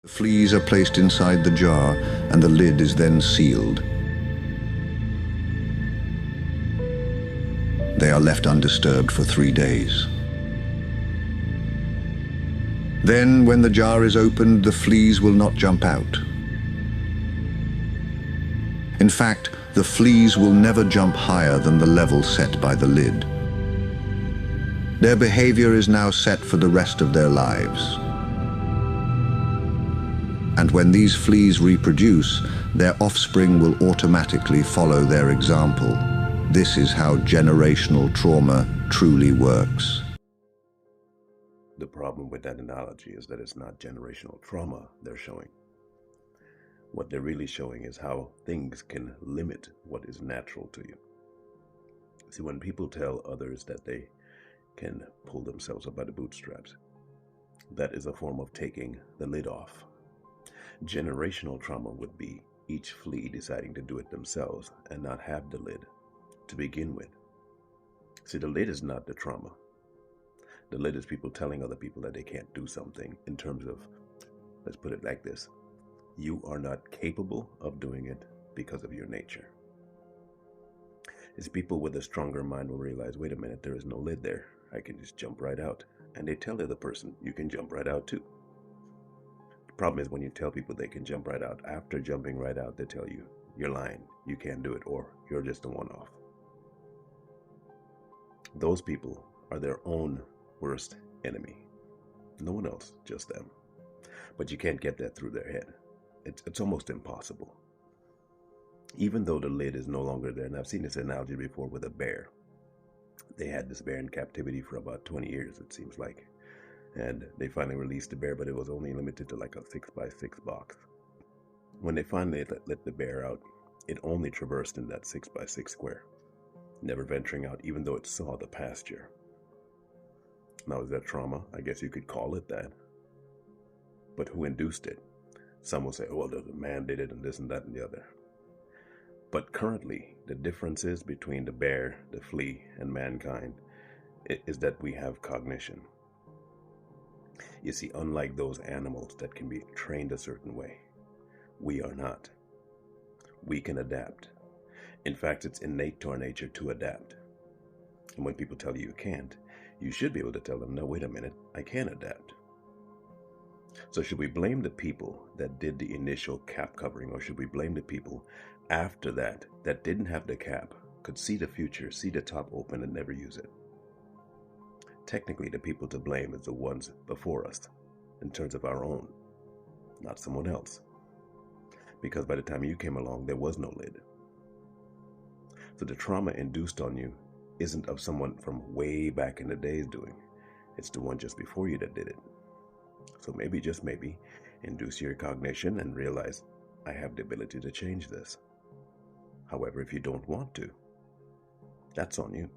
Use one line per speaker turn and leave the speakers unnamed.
The fleas are placed inside the jar and the lid is then sealed. They are left undisturbed for 3 days. Then, when the jar is opened, the fleas will not jump out. In fact, the fleas will never jump higher than the level set by the lid. Their behavior is now set for the rest of their lives. And when these fleas reproduce, their offspring will automatically follow their example. This is how generational trauma truly works.
The problem with that analogy is that it's not generational trauma they're showing. What they're really showing is how things can limit what is natural to you. See, when people tell others that they can pull themselves up by the bootstraps, that is a form of taking the lid off. Generational trauma would be each flea deciding to do it themselves and not have the lid to begin with. See, the lid is not the trauma. The lid is people telling other people that they can't do something in terms of, let's put it like this, you are not capable of doing it because of your nature. It's people with a stronger mind will realize, wait a minute, there is no lid there. I can just jump right out. And they tell the other person, you can jump right out too. The problem is when you tell people they can jump right out, after jumping right out, they tell you, you're lying, you can't do it, or you're just a one-off. Those people are their own worst enemy. No one else, just them. But you can't get that through their head. It's almost impossible. Even though the lid is no longer there, and I've seen this analogy before with a bear. They had this bear in captivity for about 20 years, it seems like. And they finally released the bear, but it was only limited to like a 6x6 box. When they finally let the bear out, it only traversed in that 6x6 square, never venturing out, even though it saw the pasture. Now, is that trauma? I guess you could call it that. But who induced it? Some will say, oh, well, the man did it and this and that and the other. But currently, the differences between the bear, the flea, and mankind is that we have cognition. You see, unlike those animals that can be trained a certain way, we are not. We can adapt. In fact, it's innate to our nature to adapt. And when people tell you you can't, you should be able to tell them, no, wait a minute, I can adapt. So should we blame the people that did the initial cap covering, or should we blame the people after that didn't have the cap, could see the future, see the top open and never use it? Technically, the people to blame is the ones before us in terms of our own, not someone else. Because by the time you came along, there was no lid. So the trauma induced on you isn't of someone from way back in the days doing. It's the one just before you that did it. So maybe, just maybe, induce your cognition and realize, I have the ability to change this. However, if you don't want to, that's on you.